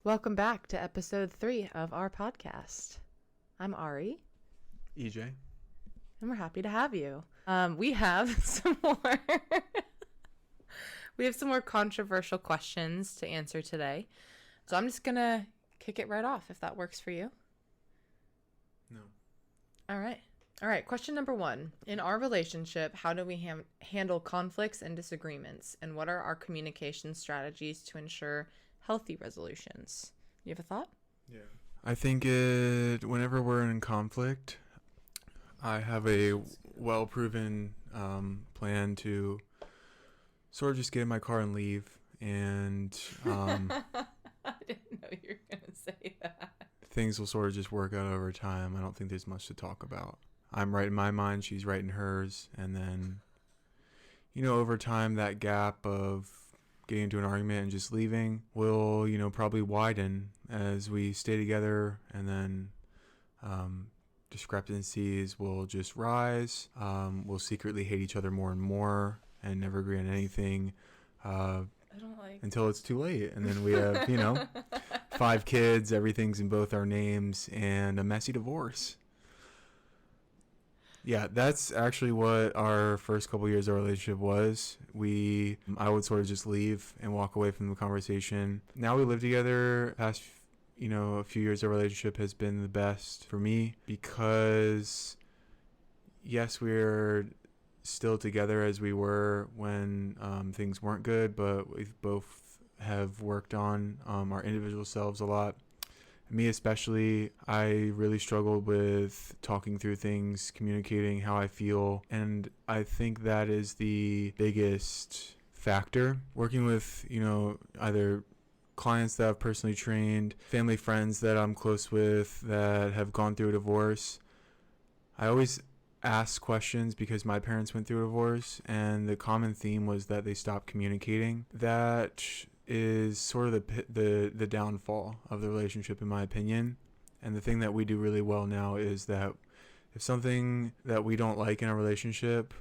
Welcome back to episode 3 of our podcast. I'm Ari. EJ. And we're happy to have you. We have some more controversial questions to answer today. So I'm just going to kick it right off if that works for you. No. All right. Question number 1. In our relationship, how do we handle conflicts and disagreements? And what are our communication strategies to ensure healthy resolutions? You have a thought? Yeah. I think whenever we're in conflict, I have a well-proven plan to sort of just get in my car and leave. And I didn't know you were going to say that. Things will sort of just work out over time. I don't think there's much to talk about. I'm right in my mind, she's right in hers. And then, over time, that gap of getting into an argument and just leaving will, probably widen as we stay together, and then discrepancies will just rise. We'll secretly hate each other more and more and never agree on anything until it's too late. And then we have, 5 kids, everything's in both our names, and a messy divorce. Yeah, that's actually what our first couple years of our relationship was. I would sort of just leave and walk away from the conversation. Now we live together. Past, a few years of our relationship has been the best for me because, yes, we're still together as we were when things weren't good, but we both have worked on our individual selves a lot. Me especially, I really struggled with talking through things, communicating how I feel, and I think that is the biggest factor. Working with, either clients that I've personally trained, family friends that I'm close with that have gone through a divorce, I always ask questions because my parents went through a divorce, and the common theme was that they stopped communicating. That is sort of the downfall of the relationship, in my opinion. And the thing that we do really well now is that if something that we don't like in a relationship,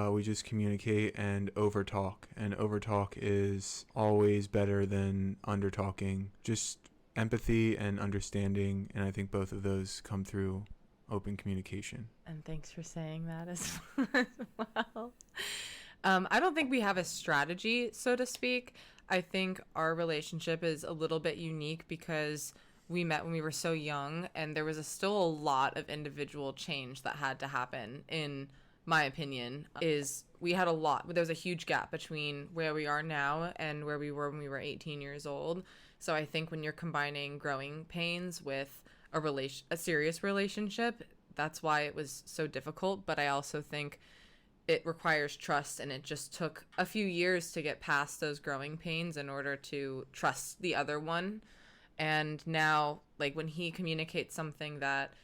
we just communicate and overtalk. And overtalk is always better than undertalking. Just empathy and understanding, and I think both of those come through open communication. And thanks for saying that as well. I don't think we have a strategy, so to speak. I think our relationship is a little bit unique because we met when we were so young, and there was still a lot of individual change that had to happen, in my opinion. There was a huge gap between where we are now and where we were when we were 18 years old. So I think when you're combining growing pains with a serious relationship, that's why it was so difficult. But I also think it requires trust, and it just took a few years to get past those growing pains in order to trust the other one. And now, when he communicates something that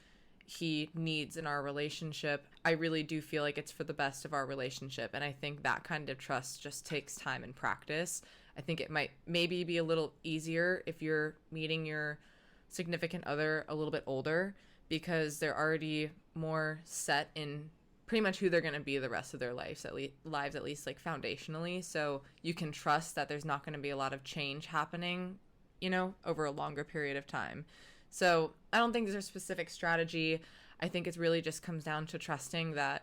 he needs in our relationship, I really do feel like it's for the best of our relationship. And I think that kind of trust just takes time and practice. I think it might maybe be a little easier if you're meeting your significant other a little bit older, because they're already more set in pretty much who they're going to be the rest of their lives, at least foundationally. So you can trust that there's not going to be a lot of change happening, over a longer period of time. So I don't think there's a specific strategy. I think it really just comes down to trusting that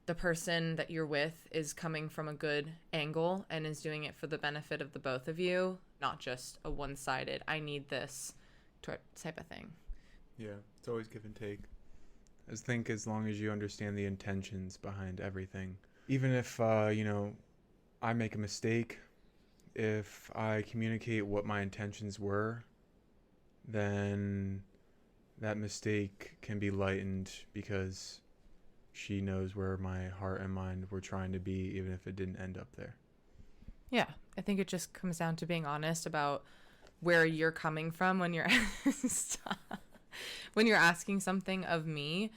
the person that you're with is coming from a good angle and is doing it for the benefit of the both of you, not just a one-sided, I need this type of thing. Yeah, it's always give and take. I think as long as you understand the intentions behind everything, even if, I make a mistake, if I communicate what my intentions were, then that mistake can be lightened because she knows where my heart and mind were trying to be, even if it didn't end up there. Yeah, I think it just comes down to being honest about where you're coming from when you're when you're asking something of me.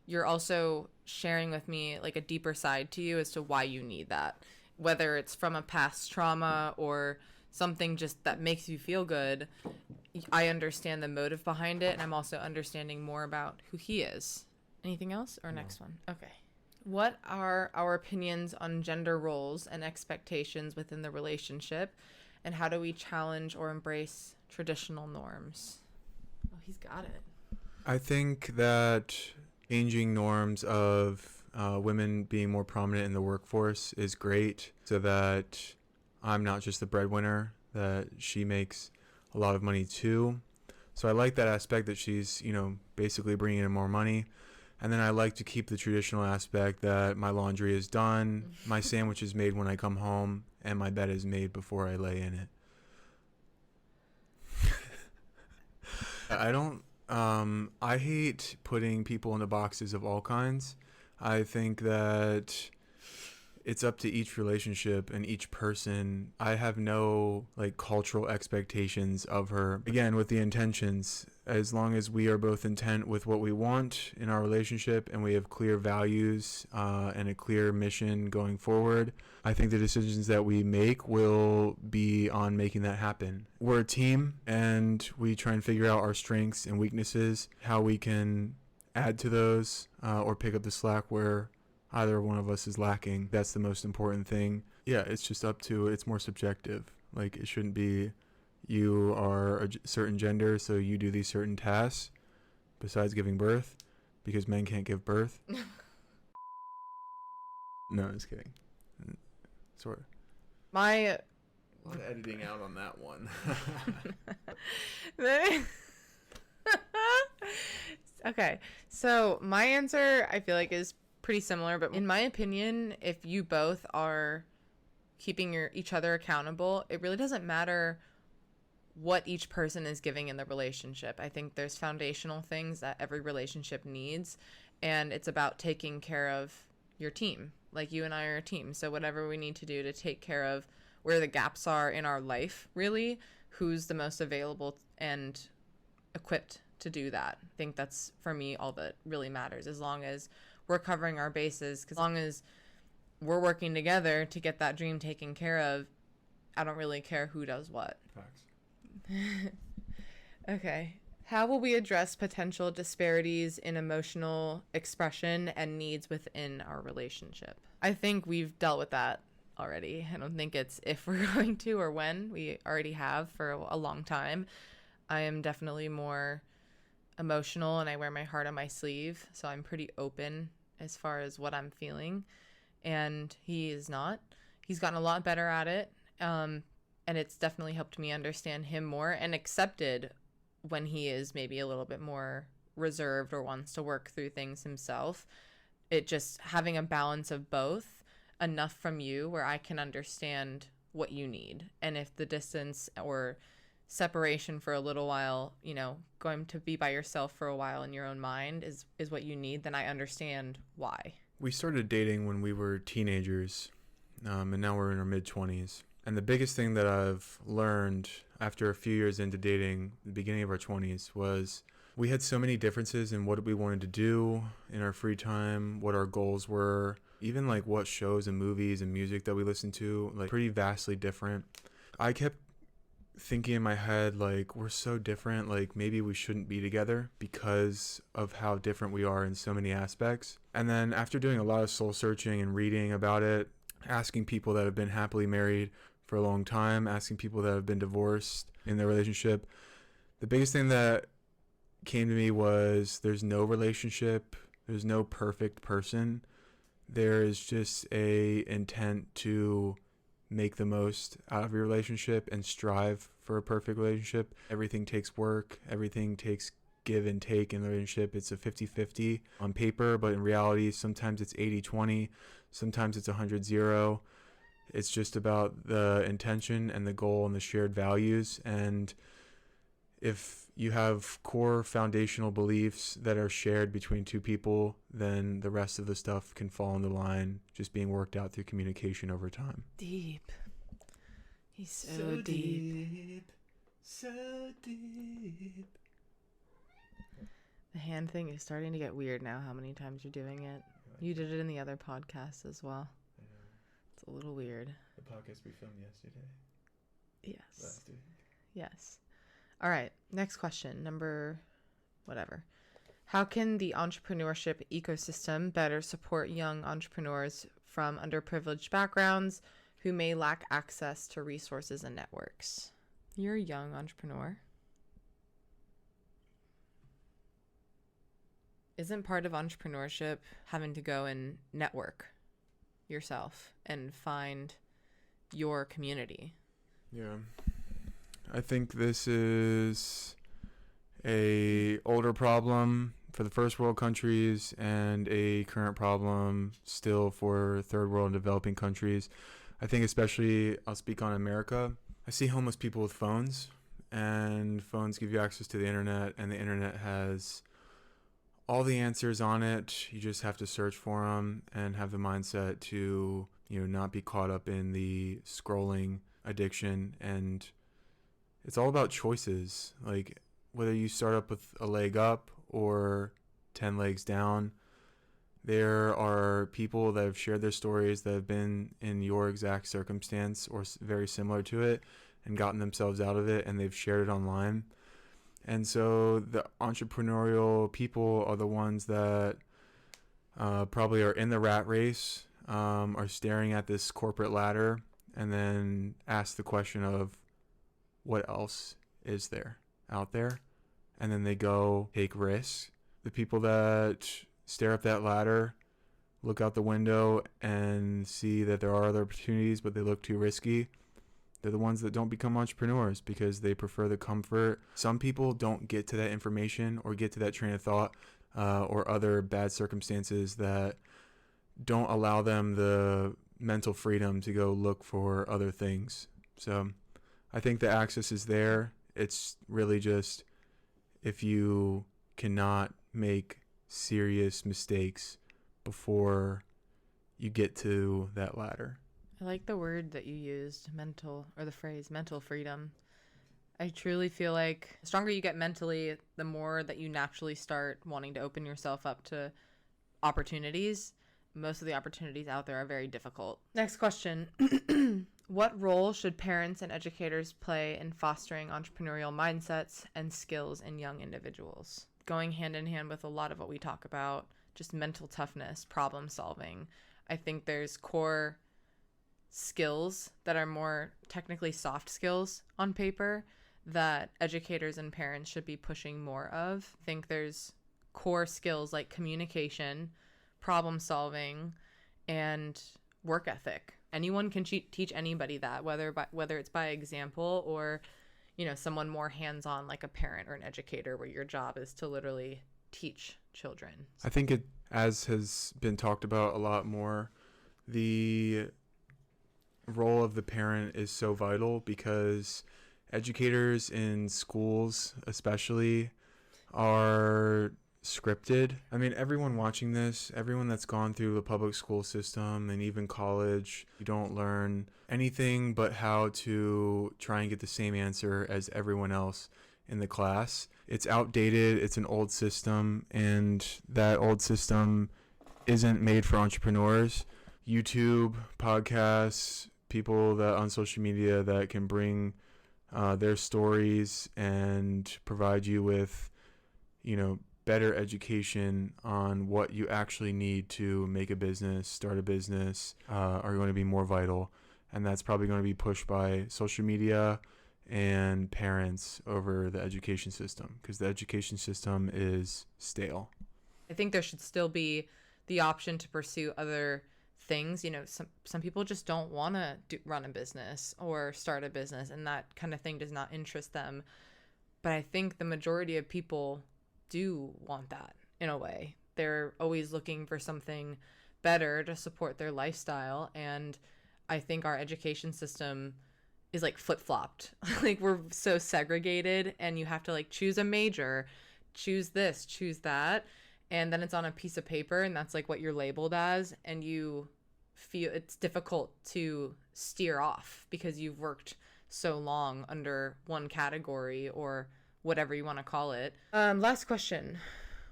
You're also sharing with me a deeper side to you as to why you need that, whether it's from a past trauma or something just that makes you feel good. I understand the motive behind it, and I'm also understanding more about who he is. Anything else, or next one? Okay. What are our opinions on gender roles and expectations within the relationship, and how do we challenge or embrace traditional norms? Oh, he's got it. I think that changing norms of women being more prominent in the workforce is great, so that I'm not just the breadwinner, that she makes a lot of money too. So I like that aspect that she's, basically bringing in more money. And then I like to keep the traditional aspect that my laundry is done, my sandwich is made when I come home, and my bed is made before I lay in it. I hate putting people into boxes of all kinds. I think that it's up to each relationship and each person. I have no cultural expectations of her. Again, with the intentions, as long as we are both intent with what we want in our relationship and we have clear values and a clear mission going forward, I think the decisions that we make will be on making that happen. We're a team and we try and figure out our strengths and weaknesses, how we can add to those or pick up the slack where either one of us is lacking. That's the most important thing. Yeah, it's just it's more subjective. It shouldn't be you are a certain gender, so you do these certain tasks besides giving birth, because men can't give birth. No, just kidding. Sort of. A lot of editing out on that one. Okay, so my answer I feel like is pretty similar, but in my opinion, if you both are keeping each other accountable, it really doesn't matter what each person is giving in the relationship. I think there's foundational things that every relationship needs, and it's about taking care of your team. Like you and I are a team, so whatever we need to do to take care of where the gaps are in our life, really, who's the most available and equipped to do that. I think that's, for me, all that really matters, as long as we're covering our bases, because as long as we're working together to get that dream taken care of, I don't really care who does what. Facts. Okay. How will we address potential disparities in emotional expression and needs within our relationship? I think we've dealt with that already. I don't think it's if we're going to or when. We already have for a long time. I am definitely more emotional and I wear my heart on my sleeve, so I'm pretty open as far as what I'm feeling, and he is not. He's gotten a lot better at it, and it's definitely helped me understand him more and accepted when he is maybe a little bit more reserved or wants to work through things himself. It just having a balance of both, enough from you where I can understand what you need, and if the distance or separation for a little while, going to be by yourself for a while in your own mind is what you need, then I understand why. We started dating when we were teenagers, and now we're in our mid-20s. And the biggest thing that I've learned after a few years into dating, the beginning of our 20s, was we had so many differences in what we wanted to do in our free time, what our goals were, even what shows and movies and music that we listened to, pretty vastly different. I kept thinking in my head, we're so different, maybe we shouldn't be together because of how different we are in so many aspects. And then after doing a lot of soul searching and reading about it, asking people that have been happily married for a long time, asking people that have been divorced in their relationship, the biggest thing that came to me was there's no relationship, there's no perfect person. There is just a intent to make the most out of your relationship and strive for a perfect relationship. Everything takes work. Everything takes give and take in the relationship. It's a 50-50 on paper, but in reality, sometimes it's 80-20. Sometimes it's 100-0. It's just about the intention and the goal and the shared values. And if you have core foundational beliefs that are shared between two people, then the rest of the stuff can fall into line, just being worked out through communication over time. Deep. He's so deep. So deep. The hand thing is starting to get weird now, how many times you're doing it. You did it in the other podcast as well. I know. It's a little weird. The podcast we filmed yesterday. Yes. Last week. Yes. All right. Next question. Number whatever. How can the entrepreneurship ecosystem better support young entrepreneurs from underprivileged backgrounds who may lack access to resources and networks? You're a young entrepreneur. Isn't part of entrepreneurship having to go and network yourself and find your community? Yeah. I think this is a older problem for the first world countries and a current problem still for third world and developing countries. I think especially, I'll speak on America. I see homeless people with phones, and phones give you access to the internet, and the internet has all the answers on it. You just have to search for them and have the mindset to, not be caught up in the scrolling addiction. And it's all about choices. Like, whether you start up with a leg up or 10 legs down, there are people that have shared their stories that have been in your exact circumstance or very similar to it and gotten themselves out of it, and they've shared it online. And so the entrepreneurial people are the ones that probably are in the rat race, are staring at this corporate ladder, and then ask the question of what else is there out there? And then they go take risks. The people that stare up that ladder, look out the window and see that there are other opportunities, but they look too risky. They're the ones that don't become entrepreneurs because they prefer the comfort. Some people don't get to that information or get to that train of thought or other bad circumstances that don't allow them the mental freedom to go look for other things. So I think the access is there. It's really just if you cannot make serious mistakes before you get to that ladder. I like the word that you used, the phrase mental freedom. I truly feel like the stronger you get mentally, the more that you naturally start wanting to open yourself up to opportunities. Most of the opportunities out there are very difficult. Next question. What role should parents and educators play in fostering entrepreneurial mindsets and skills in young individuals? Going hand in hand with a lot of what we talk about, just mental toughness, problem solving. I think there's core skills that are more technically soft skills on paper that educators and parents should be pushing more of. I think there's core skills like communication, problem solving, and work ethic. Anyone can teach anybody that, whether it's by example or, someone more hands-on like a parent or an educator where your job is to literally teach children. I think it, as has been talked about a lot more, the role of the parent is so vital because educators in schools especially are scripted. I mean, everyone watching this, everyone that's gone through the public school system and even college, you don't learn anything but how to try and get the same answer as everyone else in the class. It's outdated, it's an old system, and that old system isn't made for entrepreneurs. YouTube, podcasts, people that on social media that can bring their stories and provide you with, better education on what you actually need to make a business, start a business, are going to be more vital. And that's probably going to be pushed by social media and parents over the education system because the education system is stale. I think there should still be the option to pursue other things. Some people just don't want to run a business or start a business, and that kind of thing does not interest them. But I think the majority of people do want that in a way. They're always looking for something better to support their lifestyle, and I think our education system is like flip-flopped. Like we're so segregated, and you have to like choose a major, choose this, choose that, and then it's on a piece of paper, and that's like what you're labeled as, and you feel it's difficult to steer off because you've worked so long under one category or whatever you want to call it. Last question.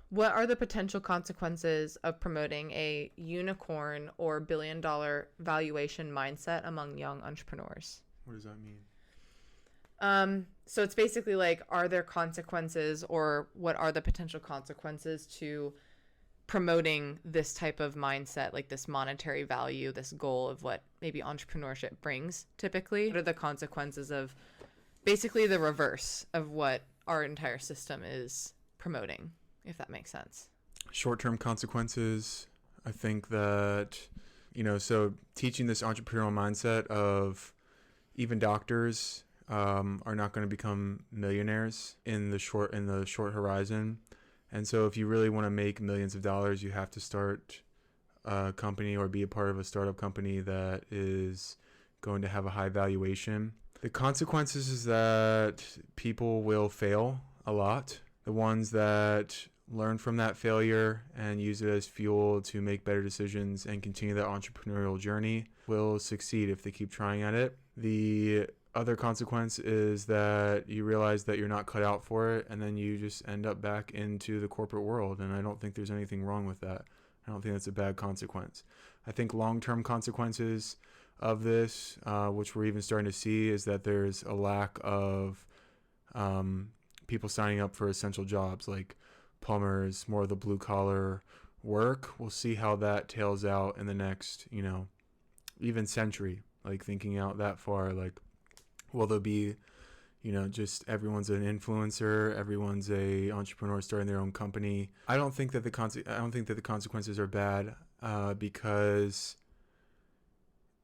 What are the potential consequences of promoting a unicorn or billion-dollar valuation mindset among young entrepreneurs? What does that mean? So it's basically like, are there consequences, or what are the potential consequences to promoting this type of mindset, like this monetary value, this goal of what maybe entrepreneurship brings typically? What are the consequences of basically the reverse of what our entire system is promoting, if that makes sense? Short-term consequences. I think that, so teaching this entrepreneurial mindset of even doctors are not going to become millionaires in the short horizon. And so if you really want to make millions of dollars, you have to start a company or be a part of a startup company that is going to have a high valuation. The consequences is that people will fail a lot. The ones that learn from that failure and use it as fuel to make better decisions and continue that entrepreneurial journey will succeed if they keep trying at it. The other consequence is that you realize that you're not cut out for it, and then you just end up back into the corporate world. And I don't think there's anything wrong with that. I don't think that's a bad consequence. I think long-term consequences of this, which we're even starting to see, is that there's a lack of people signing up for essential jobs like plumbers, more of the blue-collar work. We'll see how that tails out in the next, even century, like thinking out that far. Like, will there be, just everyone's an influencer, everyone's a entrepreneur starting their own company? I don't think that the consequences are bad, because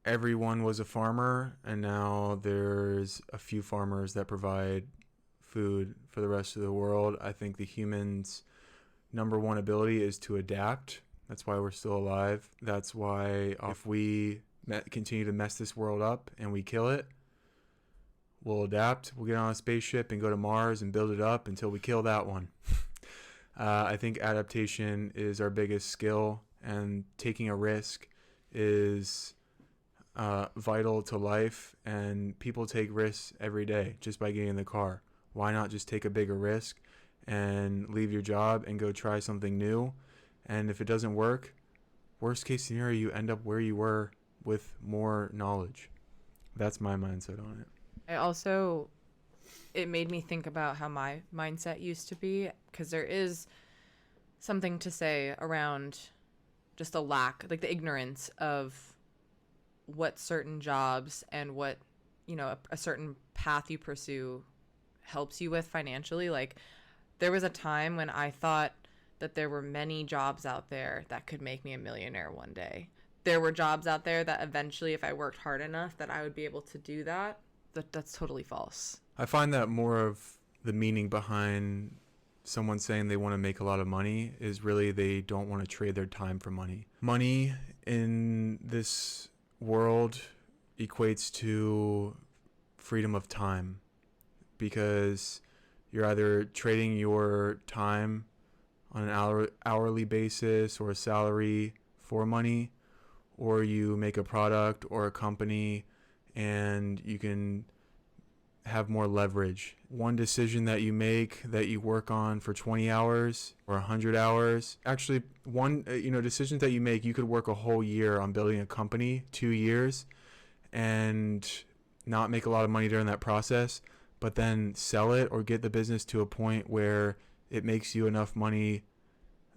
everyone was a farmer, and now there's a few farmers that provide food for the rest of the world. I think the humans' number one ability is to adapt. That's why we're still alive. That's why if we continue to mess this world up and we kill it, we'll adapt. We'll get on a spaceship and go to Mars and build it up until we kill that one. I think adaptation is our biggest skill, and taking a risk is vital to life. And people take risks every day just by getting in the car. Why not just take a bigger risk and leave your job and go try something new? And if it doesn't work, worst case scenario, you end up where you were with more knowledge. That's my mindset on it. It made me think about how my mindset used to be, because there is something to say around just a lack, like the ignorance of what certain jobs and what, a certain path you pursue helps you with financially. Like, there was a time when I thought that there were many jobs out there that could make me a millionaire one day. There were jobs out there that eventually, if I worked hard enough, that I would be able to do that. That's totally false. I find that more of the meaning behind someone saying they want to make a lot of money is really they don't want to trade their time for money. Money in this world equates to freedom of time, because you're either trading your time on an hourly basis or a salary for money, or you make a product or a company and you can have more leverage. One decision that you make that you work on for 20 hours or 100 hours, actually one, decisions that you make, you could work a whole year on building a company, 2 years, and not make a lot of money during that process, but then sell it or get the business to a point where it makes you enough money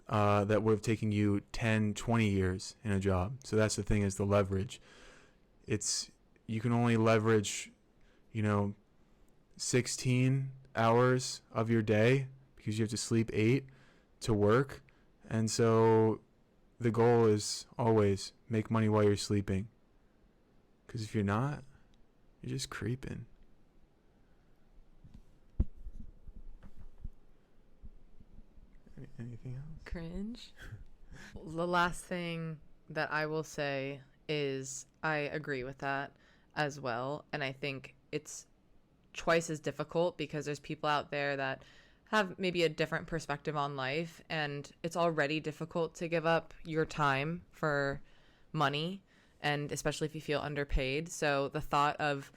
that would have taken you 10, 20 years in a job. So that's the thing, is the leverage. You can only leverage, 16 hours of your day, because you have to sleep 8 to work. And so the goal is always make money while you're sleeping. Because if you're not, you're just creeping. Anything else? Cringe. The last thing that I will say is I agree with that as well. And I think it's twice as difficult because there's people out there that have maybe a different perspective on life, and it's already difficult to give up your time for money, and especially if you feel underpaid. So the thought of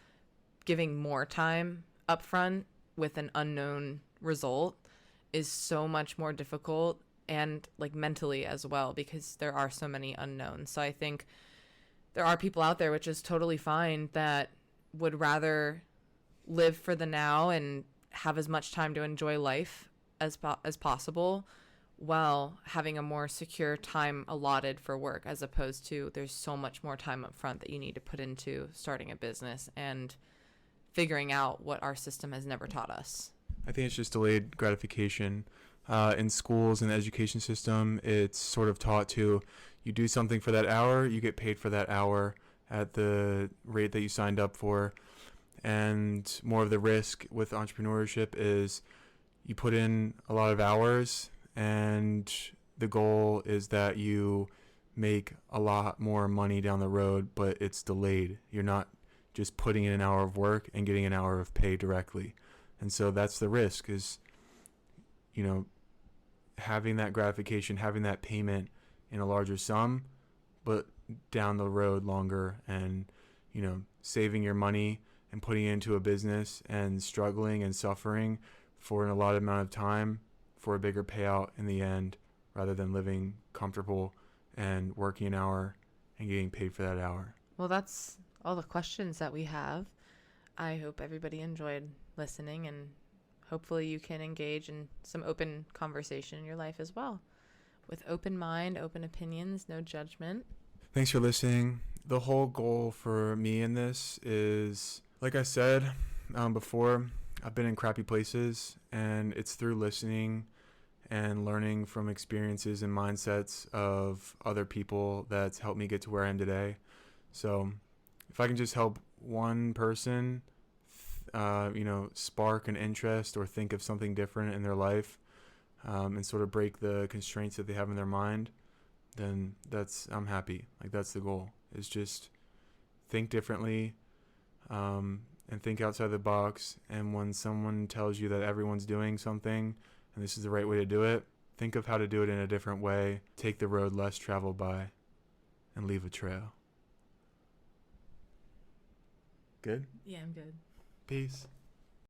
giving more time upfront with an unknown result is so much more difficult, and like mentally as well, because there are so many unknowns. So I think there are people out there, which is totally fine, that would rather live for the now and have as much time to enjoy life as possible, while having a more secure time allotted for work, as opposed to there's so much more time up front that you need to put into starting a business and figuring out what our system has never taught us. I think it's just delayed gratification. In schools and the education system, it's sort of taught to, you do something for that hour, you get paid for that hour at the rate that you signed up for. And more of the risk with entrepreneurship is you put in a lot of hours, and the goal is that you make a lot more money down the road, but it's delayed. You're not just putting in an hour of work and getting an hour of pay directly. And so that's the risk, is, you know, having that gratification, having that payment in a larger sum, but down the road longer, and, you know, saving your money and putting it into a business and struggling and suffering for an allotted amount of time for a bigger payout in the end, rather than living comfortable and working an hour and getting paid for that hour. Well, that's all the questions that we have. I hope everybody enjoyed listening, and hopefully you can engage in some open conversation in your life as well, with open mind, open opinions, no judgment. Thanks for listening. The whole goal for me in this is, like I said before, I've been in crappy places, and it's through listening and learning from experiences and mindsets of other people that's helped me get to where I am today. So if I can just help one person, spark an interest or think of something different in their life, and sort of break the constraints that they have in their mind, then I'm happy. Like, that's the goal, is just think differently, and think outside the box. And when someone tells you that everyone's doing something and this is the right way to do it, think of how to do it in a different way. Take the road less traveled by and leave a trail. Good? Yeah, I'm good. Peace.